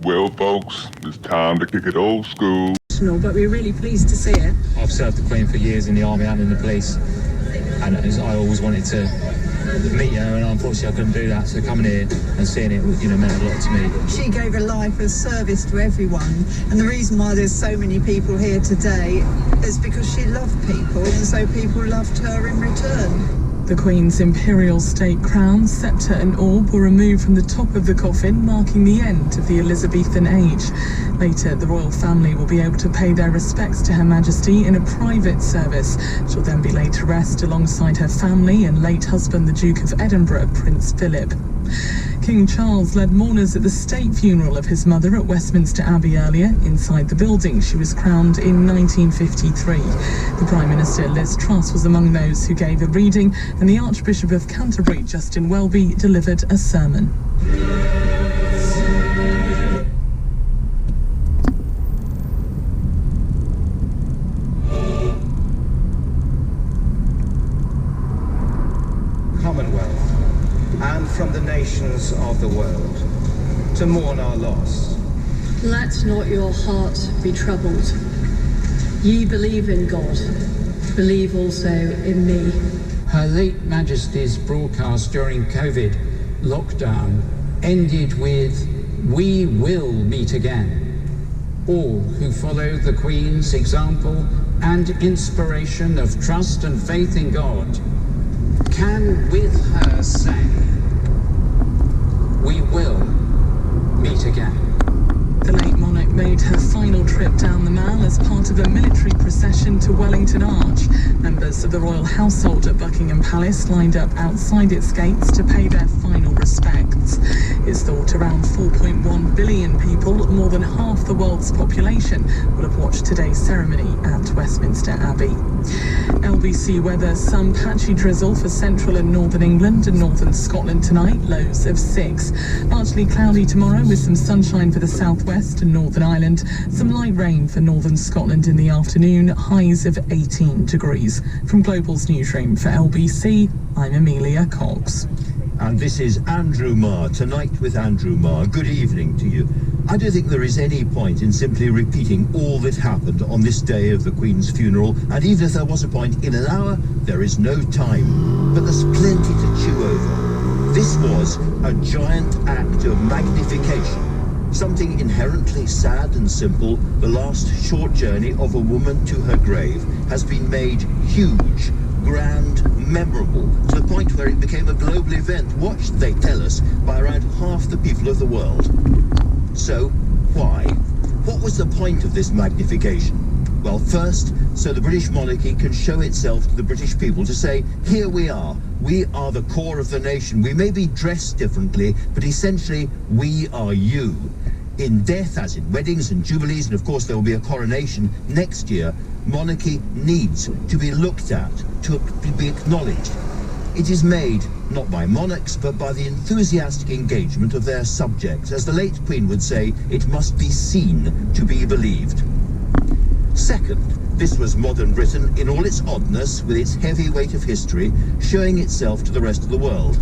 Well, folks, it's time to kick it old school. But we're really pleased to see it. I've served the Queen for years in the army and in the police, and I always wanted to meet her, and unfortunately I couldn't do that. So coming here and seeing it, meant a lot to me. She gave her life as service to everyone, and the reason why there's so many people here today is because she loved people, and so people loved her in return. The Queen's imperial state crown, sceptre and orb were removed from the top of the coffin, marking the end of the Elizabethan age. Later, the royal family will be able to pay their respects to Her Majesty in a private service. She'll then be laid to rest alongside her family and late husband, the Duke of Edinburgh, Prince Philip. King Charles led mourners at the state funeral of his mother at Westminster Abbey earlier. Inside the building, she was crowned in 1953. The Prime Minister, Liz Truss, was among those who gave a reading, and the Archbishop of Canterbury, Justin Welby, delivered a sermon. Commonwealth, and from the nations of the world, to mourn our loss. Let not your heart be troubled. Ye believe in God, believe also in me. Her late Majesty's broadcast during COVID lockdown ended with, "We will meet again." All who follow the Queen's example and inspiration of trust and faith in God can with her say, "We will meet again." The late monarch made her final trip down the Mall as part of a military procession to Wellington Arch. Members of the royal household at Buckingham Palace lined up outside its gates to pay their final respects. It's thought around 4.1 billion people, more than half the world's population, will have watched today's ceremony at Westminster Abbey. LBC weather, some patchy drizzle for central and northern England and northern Scotland tonight, lows of 6. Largely cloudy tomorrow with some sunshine for the southwest and Northern Ireland. Some light rain for northern Scotland in the afternoon, highs of 18 degrees. From Global's newsroom for LBC, I'm Amelia Cox. And this is Andrew Marr, Tonight with Andrew Marr. Good evening to you. I don't think there is any point in simply repeating all that happened on this day of the Queen's funeral, and even if there was a point, in an hour, there is no time. But there's plenty to chew over. This was a giant act of magnification. Something inherently sad and simple, the last short journey of a woman to her grave, has been made huge, grand, memorable, to the point where it became a global event, watched, they tell us, by around half the people of the world. So, why? What was the point of this magnification? Well, first, so the British monarchy can show itself to the British people to say, here we are the core of the nation. We may be dressed differently, but essentially, we are you. In death, as in weddings and jubilees, and of course there will be a coronation next year, monarchy needs to be looked at, to be acknowledged. It is made not by monarchs, but by the enthusiastic engagement of their subjects. As the late Queen would say, it must be seen to be believed. Second, this was modern Britain in all its oddness, with its heavy weight of history, showing itself to the rest of the world.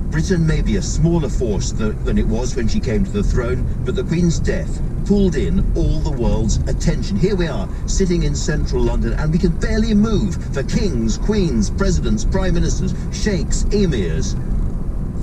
Britain may be a smaller force than it was when she came to the throne, but the Queen's death pulled in all the world's attention. Here we are, sitting in central London, and we can barely move for kings, queens, presidents, prime ministers, sheikhs, emirs.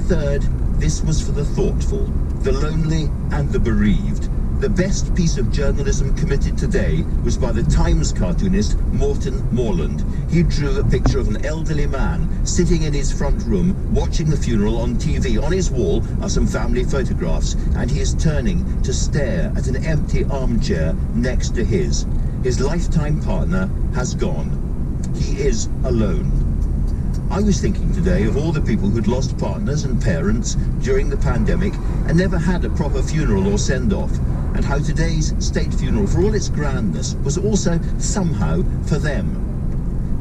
Third, this was for the thoughtful, the lonely, and the bereaved. The best piece of journalism committed today was by the Times cartoonist Morton Morland. He drew a picture of an elderly man sitting in his front room watching the funeral on TV. On his wall are some family photographs, and he is turning to stare at an empty armchair next to his. His lifetime partner has gone. He is alone. I was thinking today of all the people who'd lost partners and parents during the pandemic and never had a proper funeral or send-off, and how today's state funeral, for all its grandness, was also somehow for them.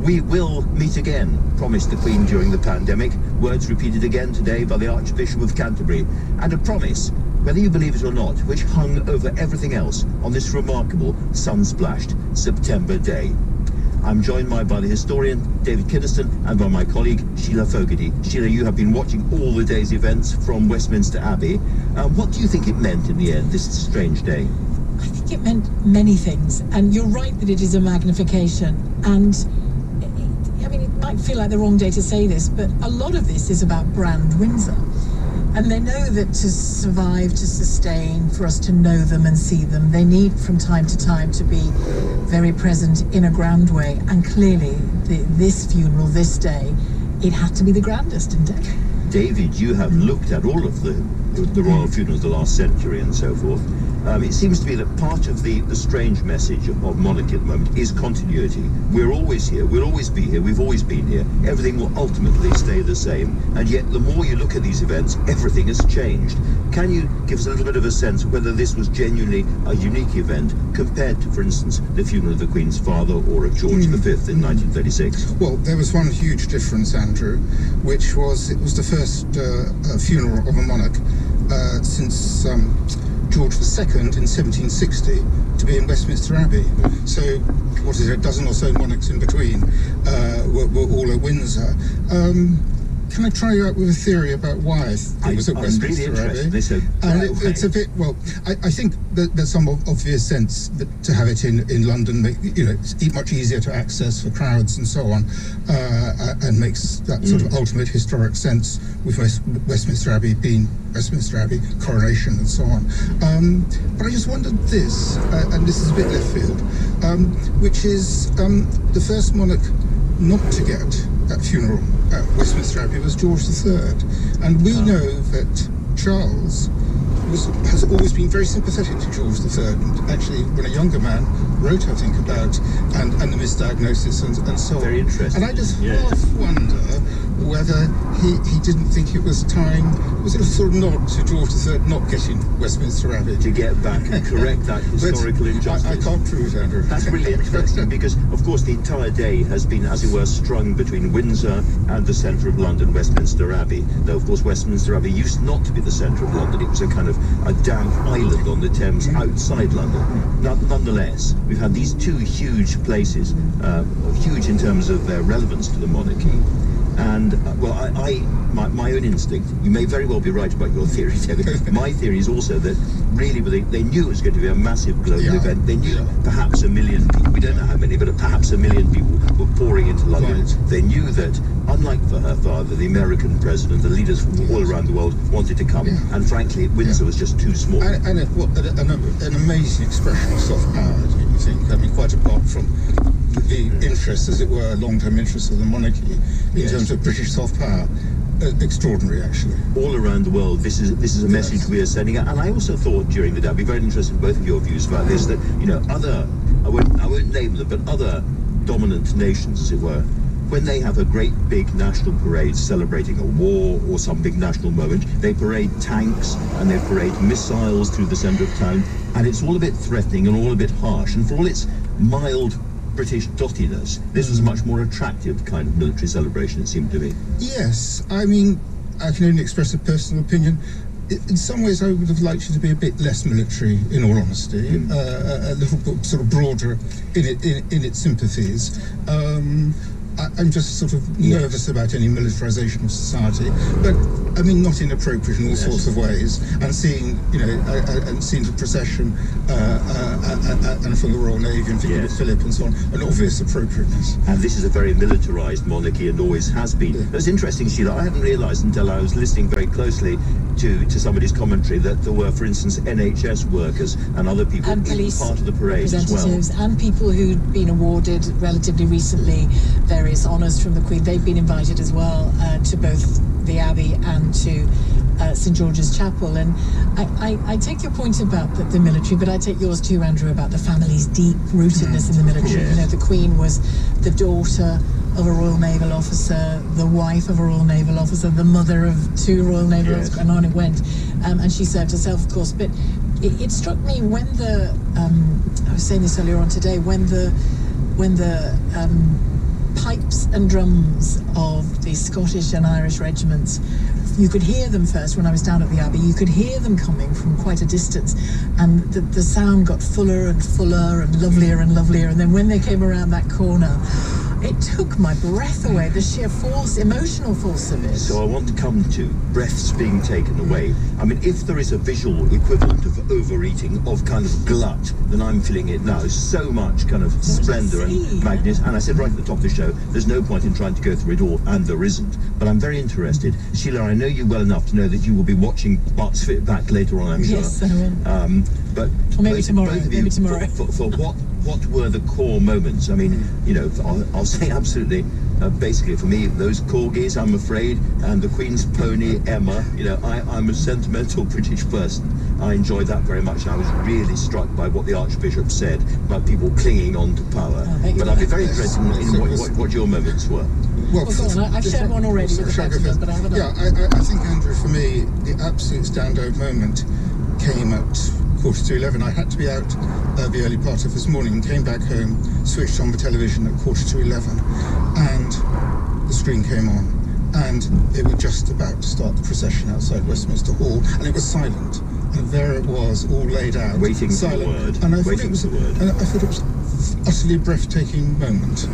We will meet again, promised the Queen during the pandemic, words repeated again today by the Archbishop of Canterbury, and a promise, whether you believe it or not, which hung over everything else on this remarkable sun-splashed September day. I'm joined by the historian David Kynaston and by my colleague Sheila Fogarty. Sheila, you have been watching all the day's events from Westminster Abbey. What do you think it meant in the end, this strange day? I think it meant many things, and you're right that it is a magnification. And I mean, it might feel like the wrong day to say this, but a lot of this is about brand Windsor. And they know that to survive, to sustain, for us to know them and see them, they need from time to time to be very present in a grand way. And clearly, this funeral, this day, it had to be the grandest, didn't it? David, you have looked at all of the royal funerals the last century and so forth. It seems to be that part of the strange message of monarchy at the moment is continuity. We're always here, we'll always be here, we've always been here. Everything will ultimately stay the same. And yet, the more you look at these events, everything has changed. Can you give us a little bit of a sense of whether this was genuinely a unique event compared to, for instance, the funeral of the Queen's father or of George V in 1936? Well, there was one huge difference, Andrew, which was it was the first funeral of a monarch since George II in 1760 to be in Westminster Abbey. So, what is it, a dozen or so monarchs in between were all at Windsor. Can I try you out with a theory about why it was at Westminster Abbey? It's a bit, well, I think that there's some obvious sense that to have it in London, it's much easier to access for crowds and so on, and makes that sort of ultimate historic sense with Westminster Abbey being Westminster Abbey, coronation and so on. But I just wondered this, and this is a bit left field, which is the first monarch not to get that funeral at Westminster Abbey was George III. And we know that Charles has always been very sympathetic to George III, and actually, when a younger man, wrote, I think, about and the misdiagnosis and so on. Very interesting. And I just half wonder whether he didn't think it was time, was it a sort of nod to George III not getting Westminster Abbey? To get back and correct that historical injustice. I can't prove it, Andrew. That's really interesting because, of course, the entire day has been, as it were, strung between Windsor and the centre of London, Westminster Abbey. Though, of course, Westminster Abbey used not to be the centre of London. It was a kind of a damp island on the Thames outside London. Nonetheless, we've had these two huge places, huge in terms of their relevance to the monarchy. And, well, my own instinct, you may very well be right about your theory, David. My theory is also that really they knew it was going to be a massive global event. They knew perhaps 1 million people, we don't know how many, but perhaps 1 million people were pouring into London. Right. They knew that, unlike for her father, the American president, the leaders from all around the world wanted to come. Yeah. And frankly, Windsor was just too small. And an amazing expression of soft power, do you think? I mean, quite apart from the interest, as it were, long-term interest of the monarchy in terms of British soft power. Extraordinary, actually. All around the world, this is a message we are sending out. And I also thought during the day, I'd be very interested in both of your views about this, that, other, I won't name them, but other dominant nations, as it were, when they have a great big national parade celebrating a war or some big national moment, they parade tanks and they parade missiles through the centre of town, and it's all a bit threatening and all a bit harsh. And for all its mild British dottiness, this was a much more attractive kind of military celebration, it seemed to me. Yes, I mean, I can only express a personal opinion. In some ways, I would have liked it to be a bit less military, in all honesty, a little bit sort of broader in its sympathies. I'm just sort of nervous about any militarization of society, but I mean not inappropriate in all sorts of ways. And seeing, and seeing the procession and from the Royal Navy and Philip and so on, an obvious appropriateness. And this is a very militarized monarchy and always has been. It was interesting, Sheila. I hadn't realized until I was listening very closely to somebody's commentary that there were, for instance, NHS workers and other people and police part of the parade as well. And people who'd been awarded relatively recently various honours from the Queen. They've been invited as well to both the Abbey and to St George's Chapel. And I take your point about the military, but I take yours too, Andrew, about the family's deep rootedness in the military. Yes. The Queen was the daughter of a Royal Naval officer, the wife of a Royal Naval officer, the mother of 2 Royal Naval officers, and on it went. And she served herself, of course. But it struck me when I was saying this earlier on today, when the pipes and drums of the Scottish and Irish regiments You could hear them first when I was down at the Abbey. You could hear them coming from quite a distance, and the sound got fuller and fuller and lovelier and lovelier. And then when they came around that corner, it took my breath away, the sheer force, emotional force of it. So I want to come to breaths being taken away. I mean, if there is a visual equivalent of overeating, of kind of glut, then I'm feeling it now. So much kind of splendour and magnet. And I said right at the top of the show, there's no point in trying to go through it all, and there isn't. But I'm very interested. Sheila, I know you well enough to know that you will be watching Bart's Fit back later on, I'm sure. Yes, I will. But or maybe tomorrow. Both of you, maybe tomorrow. For what were the core moments? I mean, you know, I'll say absolutely, basically for me, those corgis, I'm afraid, and the Queen's pony, Emma, you know, I'm a sentimental British person. I enjoyed that very much. I was really struck by what the Archbishop said about people clinging on to power. But I'd be very interested in what your moments were. Well, go on. I've shared one already with the Baptist, but I have another. Yeah, I think, Andrew, for me, the absolute standout moment came at 11:15. I had to be out the early part of this morning, came back home, switched on the television at 11:15, and the screen came on, and it was just about to start the procession outside Westminster Hall, and it was silent, and there it was, all laid out, waiting silent. for the word. And I thought it was utterly breathtaking moment.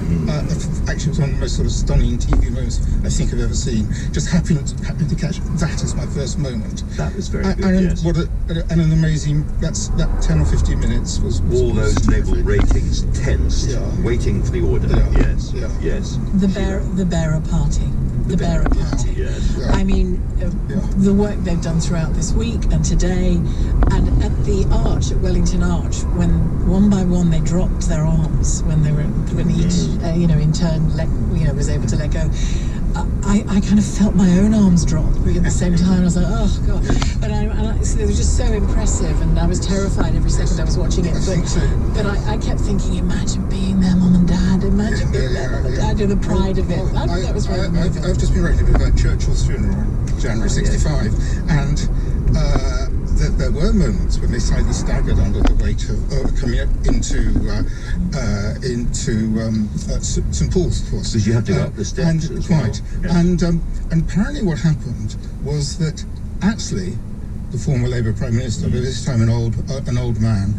Actually, it was one of the most sort of stunning TV moments I think I've ever seen. Just happened to catch that as my first moment. That was very good. And yes. what an amazing! That 10 or 15 minutes was all those naval ratings tense, waiting for the order. Yeah. Yes. The bearer party. The bearer party. Yes. Yeah. I mean, the work they've done throughout this week and today, and at the arch, at Wellington Arch, when one by one they dropped their arms, when each, in turn, was able to let go. I kind of felt my own arms drop at the same time. I was like, oh God! But it was just so impressive, and I was terrified every second I was watching it. But I kept thinking, imagine being their mum and dad. Imagine being their mum and dad. The pride of it. I think that was very moving. I've just been writing a bit about Churchill's funeral in January '65, and there were moments when they slightly staggered under the weight of coming up into St Paul's, of course. Because you have to go up the steps as well. Quite. Yes. And apparently what happened was that actually the former Labour Prime Minister, but this time an old man,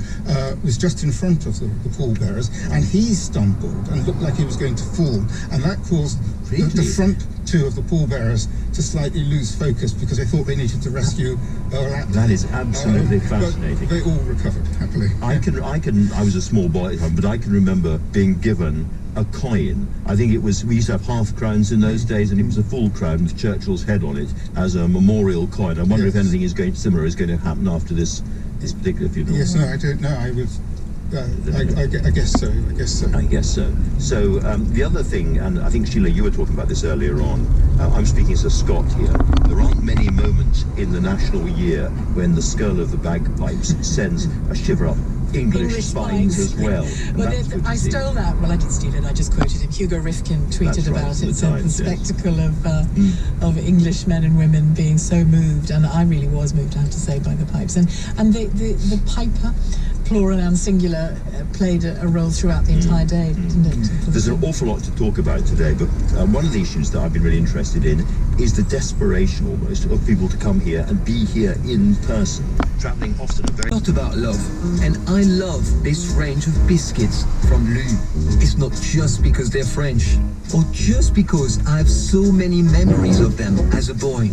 was just in front of the pallbearers, and he stumbled and looked like he was going to fall, and that caused the front two of the pallbearers to slightly lose focus because they thought they needed to rescue That is absolutely fascinating. They all recovered happily. I was a small boy at the time, but I can remember being given a coin. I think it was, we used to have half crowns in those days, and it was a full crown with Churchill's head on it as a memorial coin. I wonder if anything similar is going to happen after this particular funeral. Yes, no, I don't know. I guess so. I guess so. So the other thing, and I think, Sheila, you were talking about this earlier on, I'm speaking as a Scot here, there aren't many moments in the national year when the skirl of the bagpipes sends a shiver up English spines as well. I stole that. Well, I didn't steal it. I just quoted him. Hugo Rifkin tweeted about it. Said the spectacle of English men and women being so moved, and I really was moved, I have to say, by the pipes. And the piper, plural and singular, played a role throughout the entire day, didn't it? There's an awful lot to talk about today, but one of the issues that I've been really interested in is the desperation almost of people to come here and be here in person, travelling often a very... Not about love, and I love this range of biscuits from Lu. It's not just because they're French, or just because I have so many memories of them as a boy,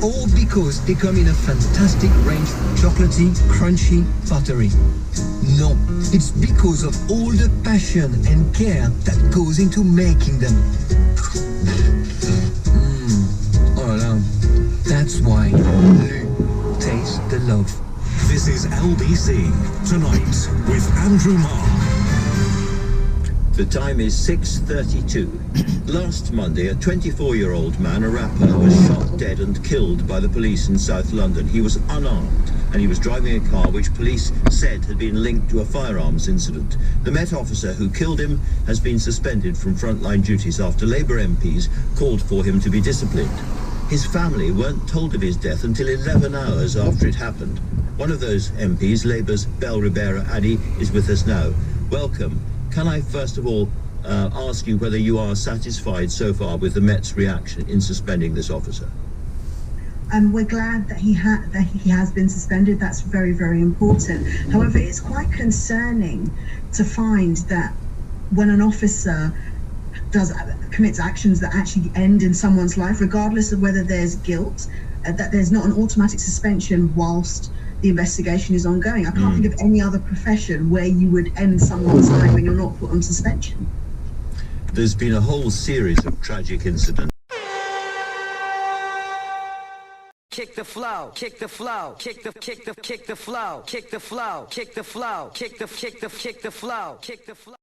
or because they come in a fantastic range, chocolatey, crunchy, buttery. No, it's because of all the passion and care that goes into making them. Oh no, that's why Lu tastes the love. This is LBC Tonight with Andrew Marr. The time is 6:32. Last Monday, a 24-year-old man, a rapper, was shot dead and killed by the police in South London. He was unarmed, and he was driving a car which police said had been linked to a firearms incident. The Met officer who killed him has been suspended from frontline duties after Labour MPs called for him to be disciplined. His family weren't told of his death until 11 hours after it happened. One of those MPs, Labour's Bell Ribera Addy, is with us now. Welcome. Can I first of all ask you whether you are satisfied so far with the Met's reaction in suspending this officer? We're glad that he has been suspended. That's very, very important. However, it's quite concerning to find that when an officer commits actions that actually end in someone's life, regardless of whether there's guilt, that there's not an automatic suspension whilst the investigation is ongoing. I can't think of any other profession where you would end someone's life when you're not put on suspension. There's been a whole series of tragic incidents. Kick the flow, kick the flow, kick the flow, kick the flow, kick the flow, kick the flow, kick the flow, kick the flow.